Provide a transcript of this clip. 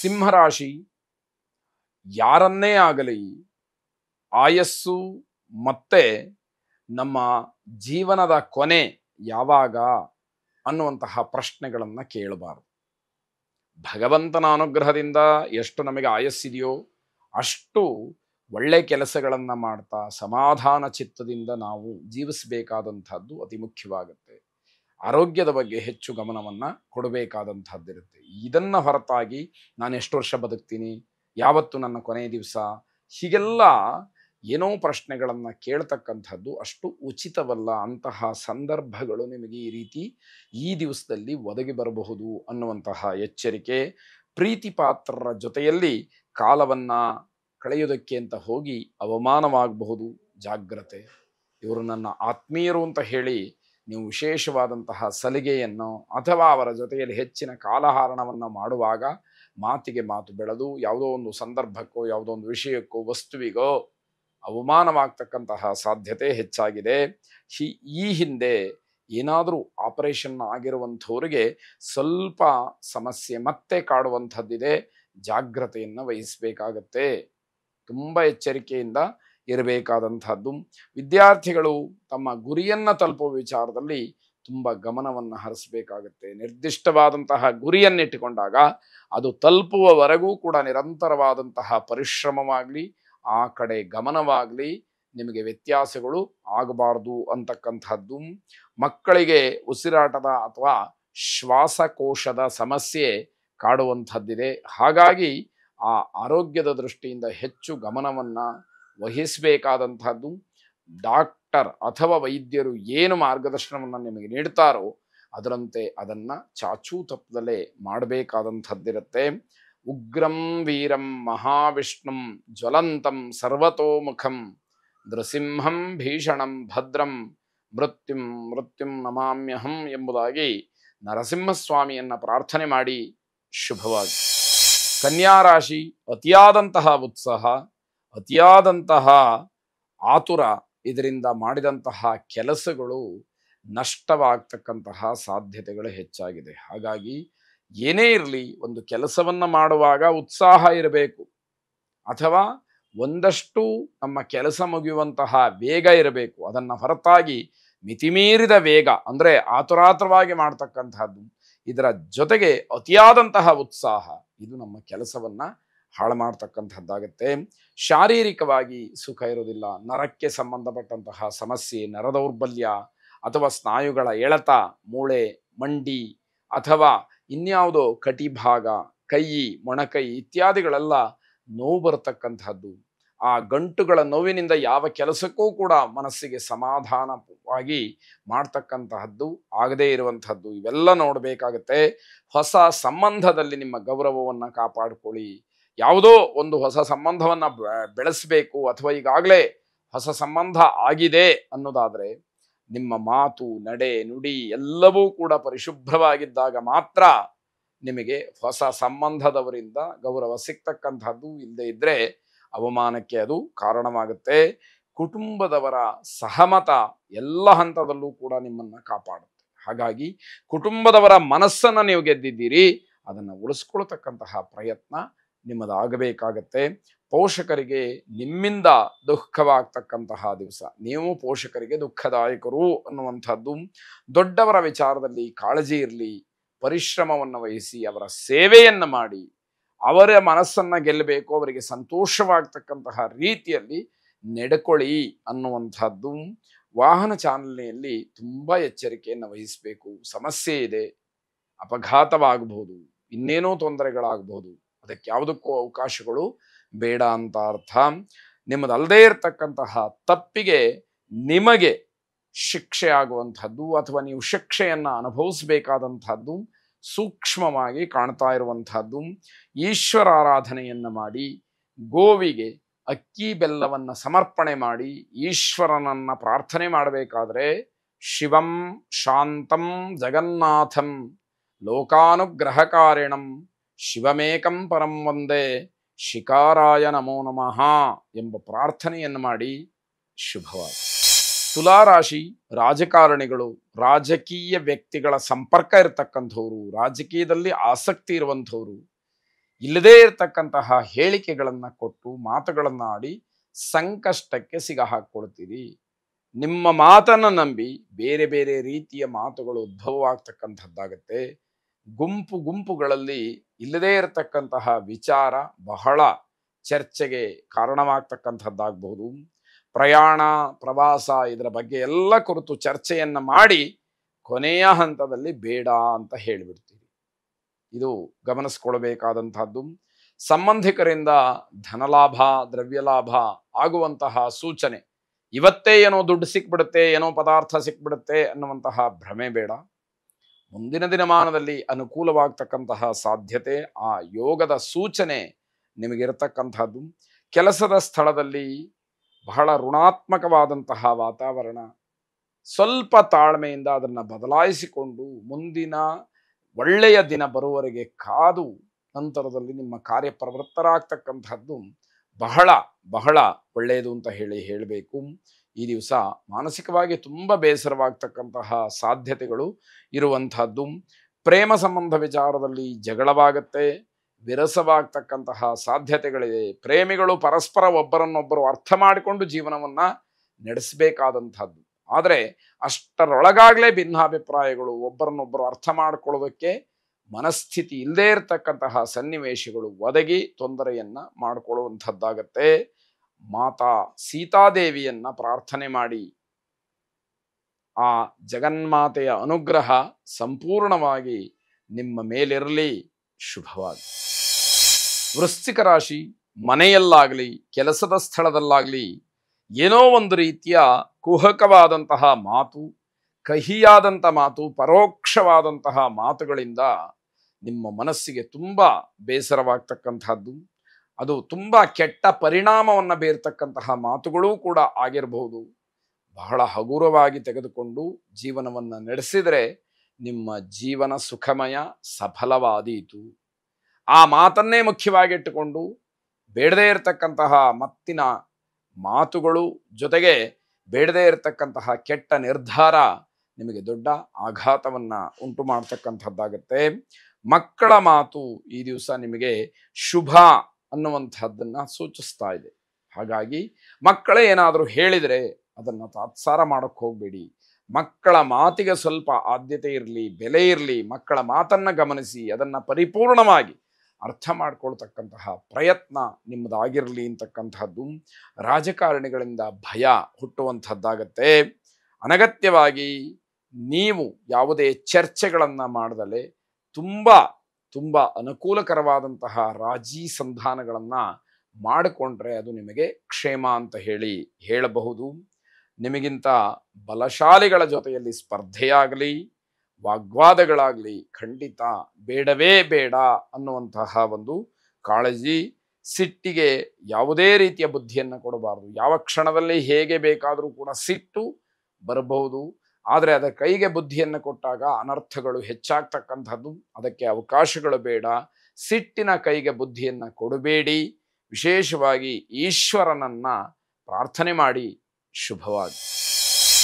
ಸಿಂಹರಾಶಿ ಯಾರನ್ನೇ ಆಗಲಿ ಆಯಸ್ಸು ಮತ್ತೆ ನಮ್ಮ ಜೀವನದ ಕೊನೆ ಯಾವಾಗ ಅನ್ನುವಂತಹ ಪ್ರಶ್ನೆಗಳನ್ನು ಕೇಳಬಾರದು. ಭಗವಂತನ ಅನುಗ್ರಹದಿಂದ ಎಷ್ಟು ನಮಗೆ ಆಯಸ್ಸಿದೆಯೋ ಅಷ್ಟು ಒಳ್ಳೆ ಕೆಲಸಗಳನ್ನು ಮಾಡ್ತಾ ಸಮಾಧಾನ ಚಿತ್ತದಿಂದ ನಾವು ಜೀವಿಸಬೇಕಾದಂಥದ್ದು ಅತಿ ಮುಖ್ಯವಾಗುತ್ತೆ. ಆರೋಗ್ಯದ ಬಗ್ಗೆ ಹೆಚ್ಚು ಗಮನವನ್ನು ಕೊಡಬೇಕಾದಂಥದ್ದಿರುತ್ತೆ. ಇದನ್ನು ಹೊರತಾಗಿ ನಾನು ಎಷ್ಟು ವರ್ಷ ಬದುಕ್ತೀನಿ, ಯಾವತ್ತು ನನ್ನ ಕೊನೆಯ ದಿವಸ, ಹೀಗೆಲ್ಲ ಏನೋ ಪ್ರಶ್ನೆಗಳನ್ನು ಕೇಳ್ತಕ್ಕಂಥದ್ದು ಅಷ್ಟು ಉಚಿತವಲ್ಲ. ಅಂತಹ ಸಂದರ್ಭಗಳು ನಿಮಗೆ ಈ ದಿವಸದಲ್ಲಿ ಒದಗಿ ಬರಬಹುದು ಅನ್ನುವಂತಹ ಎಚ್ಚರಿಕೆ. ಪ್ರೀತಿ ಪಾತ್ರರ ಜೊತೆಯಲ್ಲಿ ಕಾಲವನ್ನು ಕಳೆಯೋದಕ್ಕೆ ಅಂತ ಹೋಗಿ ಅವಮಾನವಾಗಬಹುದು, ಜಾಗ್ರತೆ. ಇವರು ನನ್ನ ಆತ್ಮೀಯರು ಅಂತ ಹೇಳಿ ನೀವು ವಿಶೇಷವಾದಂತಹ ಸಲಿಗೆಯನ್ನು ಅಥವಾ ಅವರ ಜೊತೆಯಲ್ಲಿ ಹೆಚ್ಚಿನ ಕಾಲಹರಣವನ್ನು ಮಾಡುವಾಗ ಮಾತಿಗೆ ಮಾತು ಬೆಳೆದು ಯಾವುದೋ ಒಂದು ಸಂದರ್ಭಕ್ಕೋ ಯಾವುದೋ ಒಂದು ವಿಷಯಕ್ಕೋ ವಸ್ತುವಿಗೋ ಅವಮಾನವಾಗ್ತಕ್ಕಂತಹ ಸಾಧ್ಯತೆ ಹೆಚ್ಚಾಗಿದೆ. ಈ ಹಿಂದೆ ಏನಾದರೂ ಆಪರೇಷನ್ ಆಗಿರುವಂಥವ್ರಿಗೆ ಸ್ವಲ್ಪ ಸಮಸ್ಯೆ ಮತ್ತೆ ಕಾಡುವಂಥದ್ದಿದೆ. ಜಾಗ್ರತೆಯನ್ನು ವಹಿಸಬೇಕಾಗತ್ತೆ. ತುಂಬ ಎಚ್ಚರಿಕೆಯಿಂದ ಇರಬೇಕಾದಂಥದ್ದು. ವಿದ್ಯಾರ್ಥಿಗಳು ತಮ್ಮ ಗುರಿಯನ್ನು ತಲುಪುವ ವಿಚಾರದಲ್ಲಿ ತುಂಬ ಗಮನವನ್ನು ಹರಿಸಬೇಕಾಗತ್ತೆ. ನಿರ್ದಿಷ್ಟವಾದಂತಹ ಗುರಿಯನ್ನಿಟ್ಟುಕೊಂಡಾಗ ಅದು ತಲುಪುವವರೆಗೂ ಕೂಡ ನಿರಂತರವಾದಂತಹ ಪರಿಶ್ರಮವಾಗಲಿ ಆ ಕಡೆ ಗಮನವಾಗಲಿ ನಿಮಗೆ ವ್ಯತ್ಯಾಸಗಳು ಆಗಬಾರ್ದು ಅಂತಕ್ಕಂಥದ್ದು. ಮಕ್ಕಳಿಗೆ ಉಸಿರಾಟದ ಅಥವಾ ಶ್ವಾಸಕೋಶದ ಸಮಸ್ಯೆ ಕಾಡುವಂಥದ್ದಿದೆ. ಹಾಗಾಗಿ ಆ ಆರೋಗ್ಯದ ದೃಷ್ಟಿಯಿಂದ ಹೆಚ್ಚು ಗಮನವನ್ನು ವಹಿಸಬೇಕಾದಂಥದ್ದು. ಡಾಕ್ಟರ್ ಅಥವಾ ವೈದ್ಯರು ಏನು ಮಾರ್ಗದರ್ಶನವನ್ನು ನಿಮಗೆ ನೀಡ್ತಾರೋ ಅದರಂತೆ ಅದನ್ನು ಚಾಚೂ ತಪ್ಪದಲ್ಲೇ ಮಾಡಬೇಕಾದಂಥದ್ದಿರುತ್ತೆ. ಉಗ್ರಂ ವೀರಂ ಮಹಾವಿಷ್ಣುಂ ಜ್ವಲಂತಂ ಸರ್ವತೋಮುಖಂ ನೃಸಿಂಹಂ ಭೀಷಣಂ ಭದ್ರಂ ಮೃತ್ಯುಂ ನಮಾಮ್ಯಹಂ ಎಂಬುದಾಗಿ ನರಸಿಂಹಸ್ವಾಮಿಯನ್ನು ಪ್ರಾರ್ಥನೆ ಮಾಡಿ ಶುಭವಾಗಿ. ಕನ್ಯಾರಾಶಿ ಅತಿಯಾದಂತಹ ಉತ್ಸಾಹ, ಅತಿಯಾದಂತಹ ಆತುರ, ಇದರಿಂದ ಮಾಡಿದಂತಹ ಕೆಲಸಗಳು ನಷ್ಟವಾಗ್ತಕ್ಕಂತಹ ಸಾಧ್ಯತೆಗಳು ಹೆಚ್ಚಾಗಿದೆ. ಹಾಗಾಗಿ ಏನೇ ಇರಲಿ ಒಂದು ಕೆಲಸವನ್ನು ಮಾಡುವಾಗ ಉತ್ಸಾಹ ಇರಬೇಕು, ಅಥವಾ ಒಂದಷ್ಟು ನಮ್ಮ ಕೆಲಸ ಮುಗಿಯುವಂತಹ ವೇಗ ಇರಬೇಕು. ಅದನ್ನು ಹೊರತಾಗಿ ಮಿತಿಮೀರಿದ ವೇಗ ಅಂದರೆ ಆತುರಾತುರವಾಗಿ ಮಾಡ್ತಕ್ಕಂತಹದ್ದು, ಇದರ ಜೊತೆಗೆ ಅತಿಯಾದಂತಹ ಉತ್ಸಾಹ, ಇದು ನಮ್ಮ ಕೆಲಸವನ್ನು ಹಾಳು ಮಾಡ್ತಕ್ಕಂಥದ್ದಾಗತ್ತೆ. ಶಾರೀರಿಕವಾಗಿ ಸುಖ ಇರೋದಿಲ್ಲ. ನರಕ್ಕೆ ಸಂಬಂಧಪಟ್ಟಂತಹ ಸಮಸ್ಯೆ, ನರದೌರ್ಬಲ್ಯ ಅಥವಾ ಸ್ನಾಯುಗಳ ಎಳೆತ, ಮೂಳೆ, ಮಂಡಿ ಅಥವಾ ಇನ್ಯಾವುದೋ ಕಟಿಭಾಗ, ಕೈ, ಮೊಣಕೈ ಇತ್ಯಾದಿಗಳೆಲ್ಲ ನೋವು ಬರತಕ್ಕಂಥದ್ದು. ಆ ಗಂಟುಗಳ ನೋವಿನಿಂದ ಯಾವ ಕೆಲಸಕ್ಕೂ ಕೂಡ ಮನಸ್ಸಿಗೆ ಸಮಾಧಾನವಾಗಿ ಮಾಡ್ತಕ್ಕಂತಹದ್ದು ಆಗದೇ ಇರುವಂಥದ್ದು, ಇವೆಲ್ಲ ನೋಡಬೇಕಾಗತ್ತೆ. ಹೊಸ ಸಂಬಂಧದಲ್ಲಿ ನಿಮ್ಮ ಗೌರವವನ್ನು ಕಾಪಾಡಿಕೊಳ್ಳಿ. ಯಾವುದೋ ಒಂದು ಹೊಸ ಸಂಬಂಧವನ್ನು ಬೆಳೆಸಬೇಕು ಅಥವಾ ಈಗಾಗಲೇ ಹೊಸ ಸಂಬಂಧ ಆಗಿದೆ ಅನ್ನೋದಾದರೆ ನಿಮ್ಮ ಮಾತು, ನಡೆ, ನುಡಿ ಎಲ್ಲವೂ ಕೂಡ ಪರಿಶುಭ್ರವಾಗಿದ್ದಾಗ ಮಾತ್ರ ನಿಮಗೆ ಹೊಸ ಸಂಬಂಧದವರಿಂದ ಗೌರವ ಸಿಗ್ತಕ್ಕಂಥದ್ದು. ಇಲ್ಲದೆ ಇದ್ದರೆ ಅವಮಾನಕ್ಕೆ ಅದು ಕಾರಣವಾಗುತ್ತೆ. ಕುಟುಂಬದವರ ಸಹಮತ ಎಲ್ಲ ಹಂತದಲ್ಲೂ ಕೂಡ ನಿಮ್ಮನ್ನು ಕಾಪಾಡುತ್ತೆ. ಹಾಗಾಗಿ ಕುಟುಂಬದವರ ಮನಸ್ಸನ್ನು ನೀವು ಗೆದ್ದಿದ್ದೀರಿ, ಅದನ್ನು ಉಳಿಸ್ಕೊಳ್ತಕ್ಕಂತಹ ಪ್ರಯತ್ನ ನಿಮ್ಮದಾಗಬೇಕಾಗತ್ತೆ. ಪೋಷಕರಿಗೆ ನಿಮ್ಮಿಂದ ದುಃಖವಾಗ್ತಕ್ಕಂತಹ ದಿವಸ, ನೀವು ಪೋಷಕರಿಗೆ ದುಃಖದಾಯಕರು ಅನ್ನುವಂಥದ್ದು. ದೊಡ್ಡವರ ವಿಚಾರದಲ್ಲಿ ಕಾಳಜಿ ಇರಲಿ, ಪರಿಶ್ರಮವನ್ನು ವಹಿಸಿ ಅವರ ಸೇವೆಯನ್ನು ಮಾಡಿ ಅವರ ಮನಸ್ಸನ್ನು ಗೆಲ್ಲಬೇಕು, ಅವರಿಗೆ ಸಂತೋಷವಾಗ್ತಕ್ಕಂತಹ ರೀತಿಯಲ್ಲಿ ನಡೆಕೊಳ್ಳಿ ಅನ್ನುವಂಥದ್ದು. ವಾಹನ ಚಾಲನೆಯಲ್ಲಿ ತುಂಬ ಎಚ್ಚರಿಕೆಯನ್ನು ವಹಿಸಬೇಕು. ಸಮಸ್ಯೆ ಇದೆ, ಅಪಘಾತವಾಗಬಹುದು, ಇನ್ನೇನೋ ತೊಂದರೆಗಳಾಗಬಹುದು, ಅದಕ್ಕೆ ಯಾವುದಕ್ಕೂ ಅವಕಾಶಗಳು ಬೇಡ ಅಂತ ಅರ್ಥ. ನಿಮ್ಮದಲ್ಲದೇ ಇರತಕ್ಕಂತಹ ತಪ್ಪಿಗೆ ನಿಮಗೆ ಶಿಕ್ಷೆ ಆಗುವಂಥದ್ದು ಅಥವಾ ನೀವು ಶಿಕ್ಷೆಯನ್ನು ಅನುಭವಿಸಬೇಕಾದಂಥದ್ದು ಸೂಕ್ಷ್ಮವಾಗಿ ಕಾಣ್ತಾ ಇರುವಂಥದ್ದು. ಈಶ್ವರ ಆರಾಧನೆಯನ್ನು ಮಾಡಿ, ಗೋವಿಗೆ ಅಕ್ಕಿ ಬೆಲ್ಲವನ್ನು ಸಮರ್ಪಣೆ ಮಾಡಿ ಈಶ್ವರನನ್ನು ಪ್ರಾರ್ಥನೆ ಮಾಡಬೇಕಾದ್ರೆ ಶಿವಂ ಶಾಂತಂ ಜಗನ್ನಾಥಂ ಲೋಕಾನುಗ್ರಹಕಾರಿಣಂ ಶಿವಮೇಕಂ ಪರಂ ವಂದೇ ಶಿಕಾರಾಯ ನಮೋ ನಮಃ ಎಂಬ ಪ್ರಾರ್ಥನೆಯನ್ನು ಮಾಡಿ ಶುಭವಾಗಿ. ತುಲಾರಾಶಿ ರಾಜಕಾರಣಿಗಳು, ರಾಜಕೀಯ ವ್ಯಕ್ತಿಗಳ ಸಂಪರ್ಕ ಇರತಕ್ಕಂಥವ್ರು, ರಾಜಕೀಯದಲ್ಲಿ ಆಸಕ್ತಿ ಇರುವಂಥವ್ರು, ಇಲ್ಲದೇ ಇರತಕ್ಕಂತಹ ಹೇಳಿಕೆಗಳನ್ನು ಕೊಟ್ಟು ಮಾತುಗಳನ್ನು ಆಡಿ ಸಂಕಷ್ಟಕ್ಕೆ ಸಿಗಹಾಕ್ಕೊಳ್ತೀರಿ. ನಿಮ್ಮ ಮಾತನ್ನು ನಂಬಿ ಬೇರೆ ಬೇರೆ ರೀತಿಯ ಮಾತುಗಳು ಉದ್ಭವವಾಗ್ತಕ್ಕಂಥದ್ದಾಗತ್ತೆ. ಗುಂಪು ಗುಂಪುಗಳಲ್ಲಿ ಇಲ್ಲದೇ ಇರತಕ್ಕಂತಹ ವಿಚಾರ ಬಹಳ ಚರ್ಚೆಗೆ ಕಾರಣವಾಗ್ತಕ್ಕಂಥದ್ದಾಗಬಹುದು. ಪ್ರಯಾಣ ಪ್ರವಾಸ ಇದರ ಬಗ್ಗೆ ಎಲ್ಲ ಕುರಿತು ಚರ್ಚೆಯನ್ನು ಮಾಡಿ ಕೊನೆಯ ಹಂತದಲ್ಲಿ ಬೇಡ ಅಂತ ಹೇಳಿಬಿಡ್ತೀರಿ. ಇದು ಗಮನಿಸ್ಕೊಳ್ಬೇಕಾದಂತಹದ್ದು. ಸಂಬಂಧಿಕರಿಂದ ಧನಲಾಭ ದ್ರವ್ಯಲಾಭ ಆಗುವಂತಹ ಸೂಚನೆ. ಇವತ್ತೇ ಏನೋ ದುಡ್ಡು ಸಿಕ್ಬಿಡುತ್ತೆ, ಏನೋ ಪದಾರ್ಥ ಸಿಕ್ಬಿಡುತ್ತೆ ಅನ್ನುವಂತಹ ಭ್ರಮೆ ಬೇಡ. ಮುಂದಿನ ದಿನಮಾನದಲ್ಲಿ ಅನುಕೂಲವಾಗ್ತಕ್ಕಂತಹ ಸಾಧ್ಯತೆ, ಆ ಯೋಗದ ಸೂಚನೆ ನಿಮಗಿರತಕ್ಕಂಥದ್ದು. ಕೆಲಸದ ಸ್ಥಳದಲ್ಲಿ ಬಹಳ ಋಣಾತ್ಮಕವಾದಂತಹ ವಾತಾವರಣ. ಸ್ವಲ್ಪ ತಾಳ್ಮೆಯಿಂದ ಅದನ್ನು ಬದಲಾಯಿಸಿಕೊಂಡು ಮುಂದಿನ ಒಳ್ಳೆಯ ದಿನ ಬರುವವರೆಗೆ ಕಾದು ನಂತರದಲ್ಲಿ ನಿಮ್ಮ ಕಾರ್ಯಪ್ರವೃತ್ತರಾಗ್ತಕ್ಕಂಥದ್ದು ಬಹಳ ಬಹಳ ಒಳ್ಳೆಯದು ಅಂತ ಹೇಳಬೇಕು. ಈ ದಿವಸ ಮಾನಸಿಕವಾಗಿ ತುಂಬ ಬೇಸರವಾಗ್ತಕ್ಕಂತಹ ಸಾಧ್ಯತೆಗಳು ಇರುವಂಥದ್ದು. ಪ್ರೇಮ ಸಂಬಂಧ ವಿಚಾರದಲ್ಲಿ ಜಗಳವಾಗತ್ತೆ, ವಿರಸವಾಗ್ತಕ್ಕಂತಹ ಸಾಧ್ಯತೆಗಳಿದೆ. ಪ್ರೇಮಿಗಳು ಪರಸ್ಪರ ಒಬ್ಬರನ್ನೊಬ್ಬರು ಅರ್ಥ ಮಾಡಿಕೊಂಡು ಜೀವನವನ್ನು ನಡೆಸಬೇಕಾದಂಥದ್ದು. ಆದರೆ ಅಷ್ಟರೊಳಗಾಗಲೇ ಭಿನ್ನಾಭಿಪ್ರಾಯಗಳು, ಒಬ್ಬರನ್ನೊಬ್ಬರು ಅರ್ಥ ಮಾಡಿಕೊಳ್ಳೋದಕ್ಕೆ ಮನಸ್ಥಿತಿ ಇಲ್ಲದೇ ಇರತಕ್ಕಂತಹ ಸನ್ನಿವೇಶಗಳು ಒದಗಿ ತೊಂದರೆಯನ್ನು ಮಾಡಿಕೊಳ್ಳುವಂಥದ್ದಾಗತ್ತೆ. ಮಾತಾ ಸೀತಾದೇವಿಯನ್ನ ಪ್ರಾರ್ಥನೆ ಮಾಡಿ ಆ ಜಗನ್ಮಾತೆಯ ಅನುಗ್ರಹ ಸಂಪೂರ್ಣವಾಗಿ ನಿಮ್ಮ ಮೇಲಿರಲಿ. ಶುಭವಾಗಿ. ವೃಶ್ಚಿಕ ರಾಶಿ, ಮನೆಯಲ್ಲಾಗಲಿ ಕೆಲಸದ ಸ್ಥಳದಲ್ಲಾಗಲಿ ಏನೋ ಒಂದು ರೀತಿಯ ಕುಹಕವಾದಂತಹ ಮಾತು, ಕಹಿಯಾದಂಥ ಮಾತು, ಪರೋಕ್ಷವಾದಂತಹ ಮಾತುಗಳಿಂದ ನಿಮ್ಮ ಮನಸ್ಸಿಗೆ ತುಂಬ ಬೇಸರವಾಗ್ತಕ್ಕಂಥದ್ದು. ಅದು ತುಂಬ ಕೆಟ್ಟ ಪರಿಣಾಮವನ್ನು ಬೀರ್ತಕ್ಕಂತಹ ಮಾತುಗಳೂ ಕೂಡ ಆಗಿರಬಹುದು. ಬಹಳ ಹಗುರವಾಗಿ ತೆಗೆದುಕೊಂಡು ಜೀವನವನ್ನು ನಡೆಸಿದರೆ ನಿಮ್ಮ ಜೀವನ ಸುಖಮಯ ಸಫಲವಾದೀತು. ಆ ಮಾತನ್ನೇ ಮುಖ್ಯವಾಗಿಟ್ಟುಕೊಂಡು ಬೇಡದೇ ಇರತಕ್ಕಂತಹ ಮತ್ತಿನ ಮಾತುಗಳು ಜೊತೆಗೆ ಬೇಡದೇ ಇರತಕ್ಕಂತಹ ಕೆಟ್ಟ ನಿರ್ಧಾರ ನಿಮಗೆ ದೊಡ್ಡ ಆಘಾತವನ್ನು ಉಂಟು ಮಾಡ್ತಕ್ಕಂಥದ್ದಾಗತ್ತೆ. ಮಕ್ಕಳ ಮಾತು ಈ ದಿವಸ ನಿಮಗೆ ಶುಭ ಅನ್ನುವಂಥದ್ದನ್ನು ಸೂಚಿಸ್ತಾ ಇದೆ. ಹಾಗಾಗಿ ಮಕ್ಕಳೇ ಏನಾದರೂ ಹೇಳಿದರೆ ಅದನ್ನು ತಾತ್ಸಾರ ಮಾಡೋಕ್ಕೆ ಹೋಗಬೇಡಿ. ಮಕ್ಕಳ ಮಾತಿಗೆ ಸ್ವಲ್ಪ ಆದ್ಯತೆ ಇರಲಿ, ಬೆಲೆ ಇರಲಿ. ಮಕ್ಕಳ ಮಾತನ್ನು ಗಮನಿಸಿ ಅದನ್ನು ಪರಿಪೂರ್ಣವಾಗಿ ಅರ್ಥ ಮಾಡ್ಕೊಳ್ತಕ್ಕಂತಹ ಪ್ರಯತ್ನ ನಿಮ್ಮದಾಗಿರಲಿ ಅಂತಕ್ಕಂಥದ್ದು. ರಾಜಕಾರಣಿಗಳಿಂದ ಭಯ ಹುಟ್ಟುವಂಥದ್ದಾಗತ್ತೆ. ಅನಗತ್ಯವಾಗಿ ನೀವು ಯಾವುದೇ ಚರ್ಚೆಗಳನ್ನು ಮಾಡದಲೇ ತುಂಬ ತುಂಬ ಅನುಕೂಲಕರವಾದಂತಹ ರಾಜಿ ಸಂಧಾನಗಳನ್ನು ಮಾಡಿಕೊಂಡ್ರೆ ಅದು ನಿಮಗೆ ಕ್ಷೇಮ ಅಂತ ಹೇಳಬಹುದು. ನಿಮಗಿಂತ ಬಲಶಾಲಿಗಳ ಜೊತೆಯಲ್ಲಿ ಸ್ಪರ್ಧೆಯಾಗಲಿ ವಾಗ್ವಾದಗಳಾಗಲಿ ಖಂಡಿತ ಬೇಡವೇ ಬೇಡ ಅನ್ನುವಂತಹ ಒಂದು ಕಾಳಜಿ. ಸಿಟ್ಟಿಗೆ ಯಾವುದೇ ರೀತಿಯ ಬುದ್ಧಿಯನ್ನು ಕೊಡಬಾರದು. ಯಾವ ಕ್ಷಣದಲ್ಲಿ ಹೇಗೆ ಬೇಕಾದರೂ ಕೂಡ ಸಿಟ್ಟು ಬರಬಹುದು. ಆದರೆ ಅದರ ಕೈಗೆ ಬುದ್ಧಿಯನ್ನು ಕೊಟ್ಟಾಗ ಅನರ್ಥಗಳು ಹೆಚ್ಚಾಗ್ತಕ್ಕಂಥದ್ದು. ಅದಕ್ಕೆ ಅವಕಾಶಗಳು ಬೇಡ. ಸಿಟ್ಟಿನ ಕೈಗೆ ಬುದ್ಧಿಯನ್ನು ಕೊಡಬೇಡಿ. ವಿಶೇಷವಾಗಿ ಈಶ್ವರನನ್ನು ಪ್ರಾರ್ಥನೆ ಮಾಡಿ. ಶುಭವಾಗಿ.